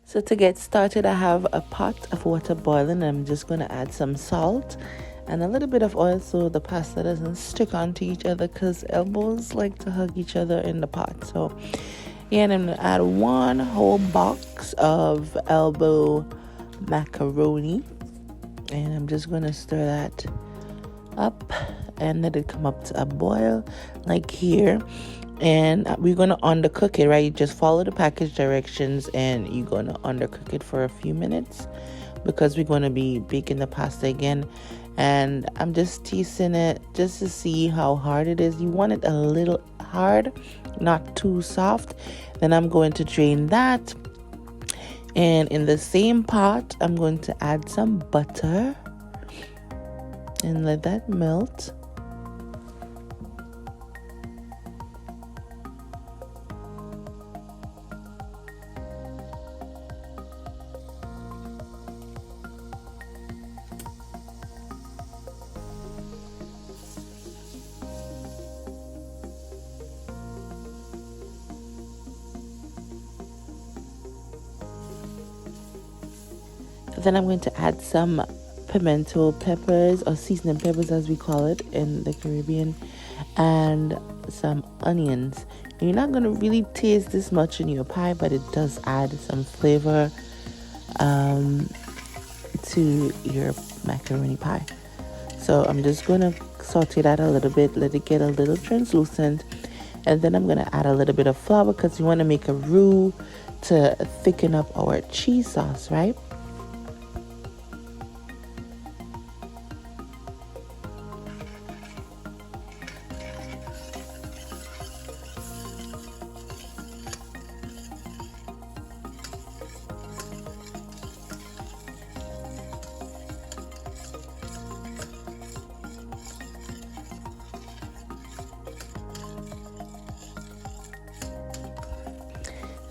So to get started, I have a pot of water boiling. I'm just going to add some salt and a little bit of oil so the pasta doesn't stick onto each other, because elbows like to hug each other in the pot. So yeah, and I'm going to add one whole box of elbow macaroni, and I'm just going to stir that up and let it come up to a boil like here. And we're going to undercook it, right? You just follow the package directions and you're going to undercook it for a few minutes, because we're going to be baking the pasta again. And I'm just tasting it just to see how hard it is. You want it a little hard, not too soft. Then I'm going to drain that. And in the same pot, I'm going to add some butter and let that melt. Then I'm going to add some pimento peppers, or seasoning peppers as we call it in the Caribbean, and some onions. You're not going to really taste this much in your pie, but it does add some flavor to your macaroni pie. So I'm just going to saute that a little bit, let it get a little translucent, and then I'm going to add a little bit of flour, because we want to make a roux to thicken up our cheese sauce, right?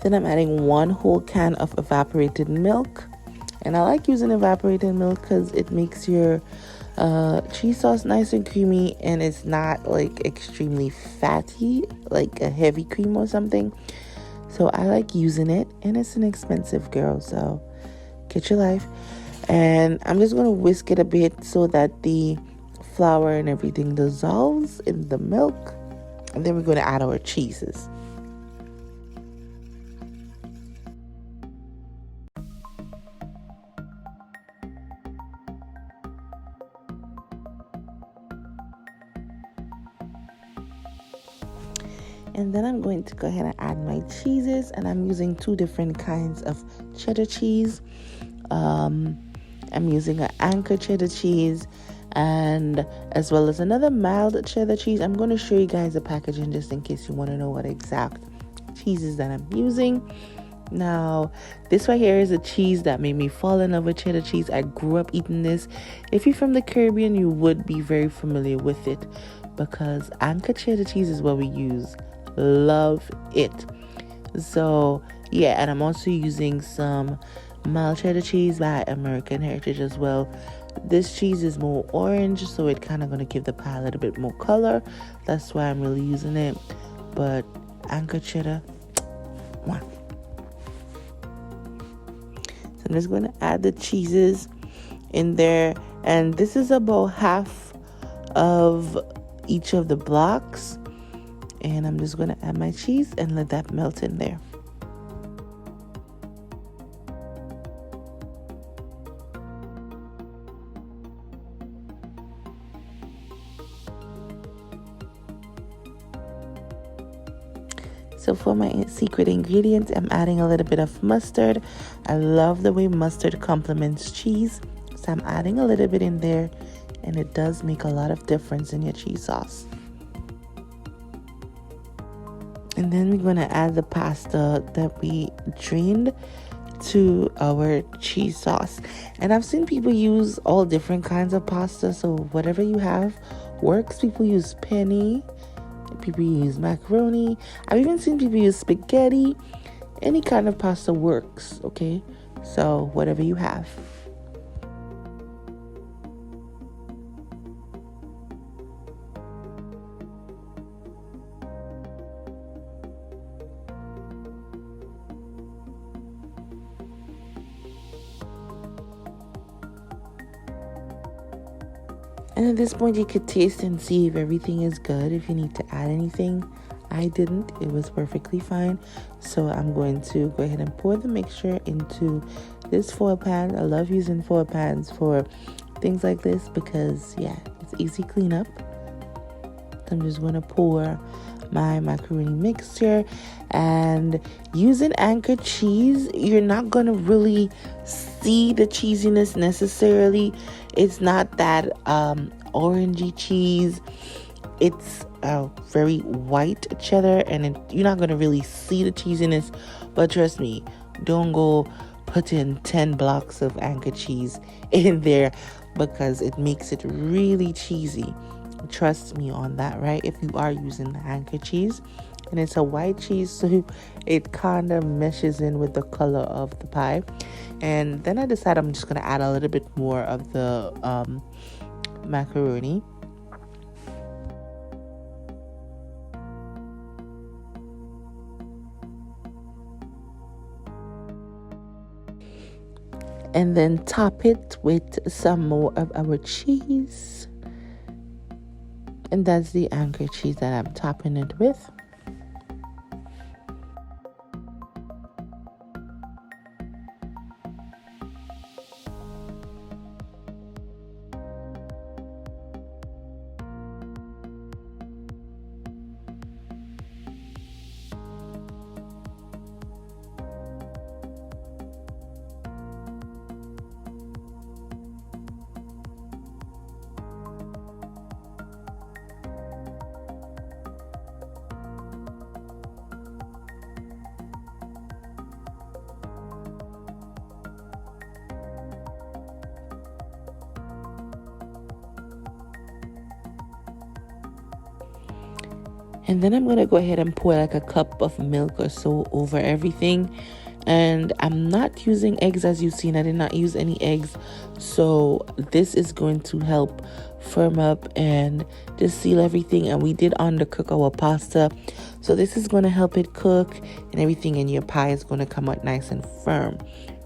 Then I'm adding one whole can of evaporated milk. And I like using evaporated milk because it makes your cheese sauce nice and creamy, and it's not like extremely fatty, like a heavy cream or something. So I like using it, and it's inexpensive, girl. So get your life. And I'm just going to whisk it a bit so that the flour and everything dissolves in the milk. And then we're going to add our cheeses. And then I'm going to go ahead and add my cheeses, and I'm using two different kinds of cheddar cheese. I'm using an Anchor cheddar cheese, and as well as another mild cheddar cheese. I'm going to show you guys the packaging just in case you want to know what exact cheeses that I'm using. Now, this right here is a cheese that made me fall in love with cheddar cheese. I grew up eating this. If you're from the Caribbean, you would be very familiar with it, because Anchor cheddar cheese is what we use. Love it. So yeah, and I'm also using some mild cheddar cheese by American Heritage as well. This cheese is more orange, so it kind of going to give the pie a little bit more color. That's why I'm really using it. But Anchor cheddar, mwah. So I'm just going to add the cheeses in there, and this is about half of each of the blocks. And I'm just going to add my cheese and let that melt in there. So for my secret ingredient, I'm adding a little bit of mustard. I love the way mustard complements cheese. So I'm adding a little bit in there, and it does make a lot of difference in your cheese sauce. And then we're going to add the pasta that we drained to our cheese sauce. And I've seen people use all different kinds of pasta, so whatever you have works. People use penne, people use macaroni. I've even seen people use spaghetti. Any kind of pasta works, okay? So whatever you have. And at this point, you could taste and see if everything is good. If you need to add anything, I didn't. It was perfectly fine. So I'm going to go ahead and pour the mixture into this foil pan. I love using foil pans for things like this because, yeah, it's easy cleanup. I'm just going to pour my macaroni mixture, and using anchored cheese, you're not going to really see the cheesiness necessarily. It's not that orangey cheese. It's a very white cheddar, and you're not going to really see the cheesiness. But trust me, don't go put in 10 blocks of anchored cheese in there because it makes it really cheesy. Trust me on that, right? If you are using the anchored cheese, and it's a white cheese, so it kind of meshes in with the color of the pie. And then I decided I'm just going to add a little bit more of the macaroni. And then top it with some more of our cheese. And that's the anchored cheese that I'm topping it with. And then I'm going to go ahead and pour like a cup of milk or so over everything. And I'm not using eggs, as you've seen. I did not use any eggs. So this is going to help firm up and just seal everything. And we did undercook our pasta. So this is going to help it cook, and everything in your pie is going to come out nice and firm,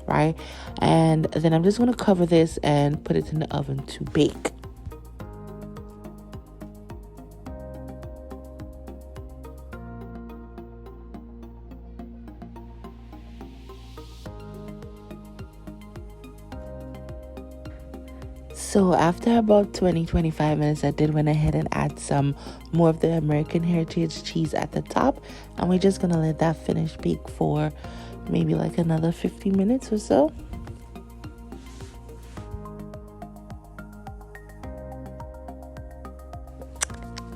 right? And then I'm just going to cover this and put it in the oven to bake. So after about 20-25 minutes, I did went ahead and add some more of the American Heritage cheese at the top. And we're just going to let that finish bake for maybe like another 50 minutes or so.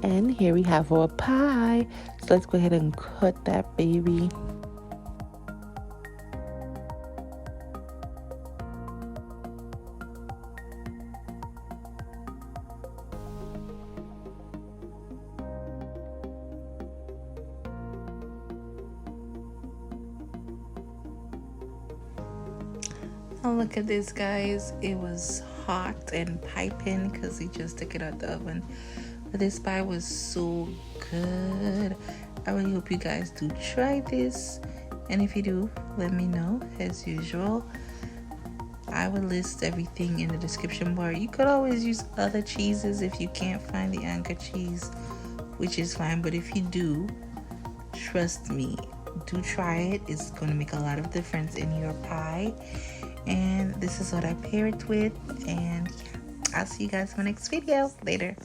And here we have our pie. So let's go ahead and cut that baby. Oh, look at this, guys. It was hot and piping because we just took it out the oven. But this pie was so good. I really hope you guys do try this. And if you do, let me know. As usual, I will list everything in the description bar. You could always use other cheeses if you can't find the anchor cheese, which is fine. But if you do, trust me, do try it. It's going to make a lot of difference in your pie. And this is what I pair it with. And yeah, I'll see you guys in my next video. Later.